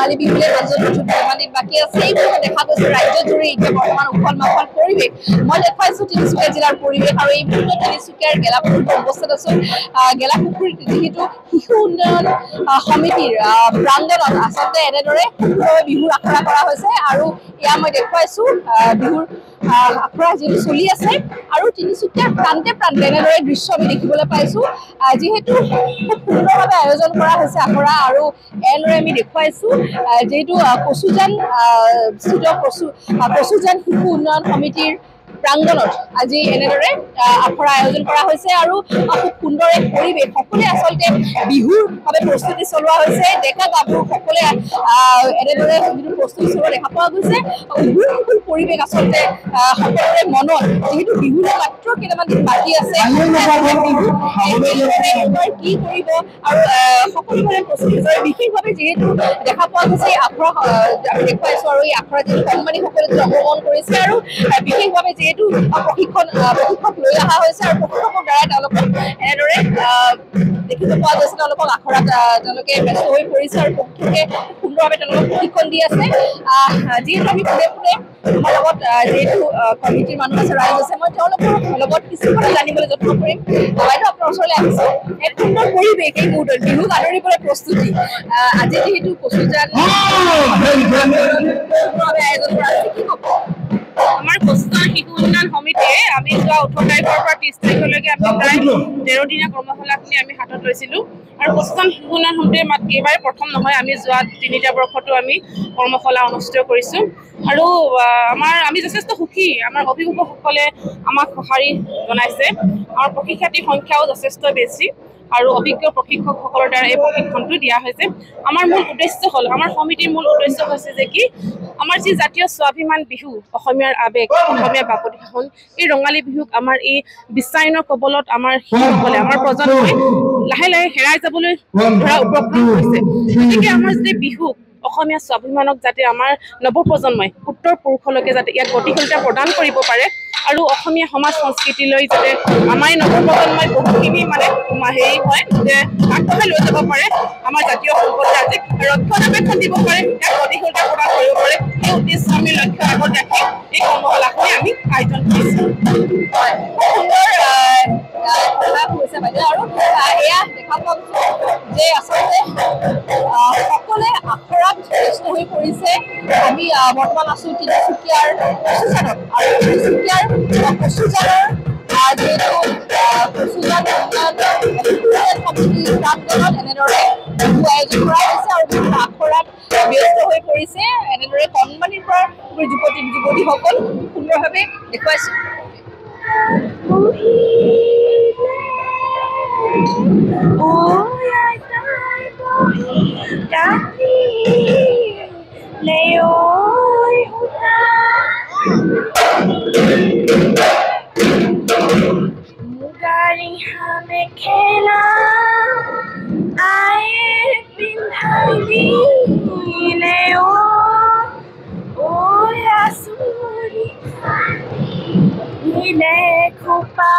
ৰঙালী বিহুলে মাজত ধেমালি বাকী আছে এইবোৰ দেখা গৈছে ৰাজ্যজুৰি এতিয়া বৰ্তমান উখল মাখল পৰিৱেশ মই দেখুৱাইছো তিনিচুকীয়া জিলাৰ পৰিৱেশ আৰু এই মুহূৰ্তত তিনিচুকীয়াৰ গেলাপুখুৰীত অৱস্থাত আছো গেলাপুখুৰীত যিহেতু শিশু উন্নয়ন সমিতিৰ প্ৰাংগণত আচলতে এনেদৰে বিহুৰ আখৰা কৰা হৈছে আৰু এয়া মই দেখুৱাইছো বিহুৰ আখৰা যিটো চলি আছে আৰু তিনিচুকীয়াৰ প্ৰান্তে প্ৰান্তে এনেদৰে দৃশ্য আমি দেখিবলৈ পাইছো যিহেতু খুব সুন্দৰভাৱে আয়োজন কৰা হৈছে আখৰা আৰু এনেদৰে আমি দেখুৱাইছো যিহেতু কচুজান কচুজান শিশু উন্নয়ন সমিতিৰ প্ৰাংগণত আজি এনেদৰে আখৰা আয়োজন কৰা হৈছে আৰু খুব সুন্দৰ এক পৰিৱেশ সকলোৱে আচলতে বিহুৰ বাবে প্ৰস্তুতি চলোৱা হৈছে ডেকা গাভৰু সকলোৱে এনেদৰে যিটো প্ৰস্তুতি চলোৱা দেখা পোৱা গৈছে উখল পৰিৱেশ আচলতে সকলোৰে মনত যিহেতু বিহুলৈ মাত্ৰ কেইটামান দিন বাকী আছে কি কৰিব আৰু সকলোৰে প্ৰস্তুতি বিশেষভাৱে যিহেতু দেখা পোৱা গৈছে আখৰা আমি দেখুৱাইছো আৰু এই আখৰা যিটো কণমানিসকলে অংশগ্ৰহণ কৰিছে আৰু বিশেষভাৱে যিহেতু প্ৰশিক্ষক লৈ অহা হৈছে আৰু প্ৰশিক্ষকৰ দ্বাৰা তেওঁলোকক এনেদৰে দেখিব পোৱা গৈছে তেওঁলোকক আখৰাত তেওঁলোকে ব্যস্ত হৈ পৰিছে আৰু প্ৰশিক্ষকে সুন্দৰভাৱে তেওঁলোকক প্ৰশিক্ষণ দি আছে যিহেতু আমি পোনে পোনে আমাৰ লগত যিহেতু কমিটিৰ মানুহ আছে ৰাইজ আছে মই তেওঁলোকৰ লগত কিছু কথা জানিবলৈ যত্ন কৰিম বাইদেউ আপোনাৰ ওচৰলৈ আহিছো এক সুন্দৰ পৰিৱেশ এই মুহূৰ্তত বিহুক আদৰিবলৈ প্ৰস্তুতি আজি যিহেতু কচুজান আয়োজন কৰা হৈছে কি ক'ব আমাৰ কচুজান শিশু উন্নয়ন সমিতিয়ে আমি যোৱা 18 তাৰিখৰ পৰা 30 তাৰিখলৈকে আমি প্ৰায় 13 দিনীয়া কৰ্মশালাখিনি আমি হাতত লৈছিলোঁ আৰু কচুজান শিশু উন্নয়ন সমিতিয়ে এইবাৰে প্ৰথম নহয় আমি যোৱা 3টা বৰ্ষতো আমি কৰ্মশালা অনুষ্ঠিত কৰিছোঁ আৰু আমি যথেষ্ট সুখী আমাৰ অভিভাৱকসকলে আমাক সঁহাৰি জনাইছে আমাৰ প্ৰশিক্ষাৰ্থীৰ সংখ্যাও যথেষ্ট বেছি আৰু অভিজ্ঞ প্ৰশিক্ষকসকলৰ দ্বাৰা এই প্ৰশিক্ষণটো দিয়া হৈছে আমাৰ মূল উদ্দেশ্য হ'ল আমাৰ সমিতিৰ মূল উদ্দেশ্য হৈছে যে কি আমাৰ যি জাতীয় স্বাভিমান বিহু অসমীয়াৰ আবেগ অসমীয়া বাপতি সাহোন এই ৰঙালী বিহুক আমাৰ এই বিশ্বায়নৰ কবলত আমাৰ শিশুসকলে আমাৰ প্ৰজন্মই লাহে লাহে হেৰাই যাবলৈ ধৰা উপক্ৰম হৈছে গতিকে আমাৰ যে বিহুক অসমীয়া স্বাভিমানক যাতে আমাৰ নৱপ্ৰজন্মই উত্তৰ পুৰুষলৈকে যাতে ইয়াক গতিশীলতা প্ৰদান কৰিব পাৰে আৰু অসমীয়া সমাজ সংস্কৃতিলৈ যাতে আমাৰ নৱপ্ৰজন্মই বহুখিনি হেৰি হয় যে আগবঢ়াই লৈ যাব পাৰে আমাৰ জাতীয় সম্পদ ৰাজ্যিক ৰক্ষণাবেক্ষণ দিব পাৰে ইয়াক গতিশীলতা প্ৰদান কৰিব পাৰে এই উদ্দেশ্য আমি লক্ষ্য আগত ৰাখি এই কৰ্মশালাখনি আমি আয়োজন কৰিছোঁ আৰু এয়া দেখা পাওঁ যে আচলতে সকলোৱে আখৰাত ব্যস্ত হৈ পৰিছে আমি বৰ্তমান আছো তিনিচুকীয়াৰ কচুজানত আৰু তিনিচুকীয়াৰ কচুজানৰ যিহেতু কচুজান সমিতিৰ প্ৰাংগণত এনেদৰে বিহু আয়োজন কৰা হৈছে আৰু বিভিন্ন আখৰাত ব্যস্ত হৈ পৰিছে এনেদৰে কণমানিৰ পৰা যুৱতীসকল সুন্দৰভাৱে দেখুৱাইছে Mugari hame khela aaye pindhali leo o asuri nile khupa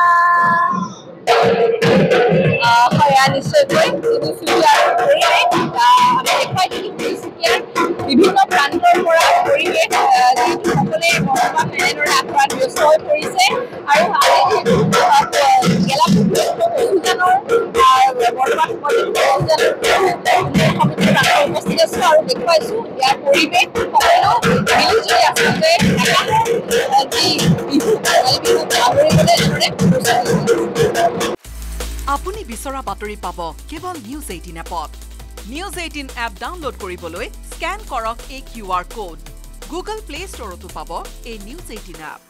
নিশ্চয়কৈ তিনিচুকীয়াৰ পৰিৱেশ আমি দেখুৱাই দিলোঁ তিনিচুকীয়াৰ বিভিন্ন প্ৰান্তৰ পৰা পৰিৱেশ যিহেতু সকলোৱে বৰ্তমান এনেদৰে আখৰাত ব্যস্ত হৈ পৰিছে আৰু আজি যিহেতু গেলাপুখুৰীত কচুজানৰ বৰ্তমান সময়ত সমিতিৰ প্ৰাংগণত উপস্থিত আছোঁ আৰু দেখুৱাইছোঁ ইয়াৰ পৰিৱেশ সকলো মিলিজুলি আচলতে যি বিহু ৰঙালী বিহুক আদৰিবলৈ এনেদৰে প্ৰস্তুতি আপুনি বিচৰা বাতৰি পাব কেৱল নিউজ 18 এপত নিউজ 18 এপ ডাউনলোড কৰিবলৈ স্ক্যান কৰক এই QR কোড গুগল প্লে ষ্টৰতো পাব এই নিউজ 18 এপ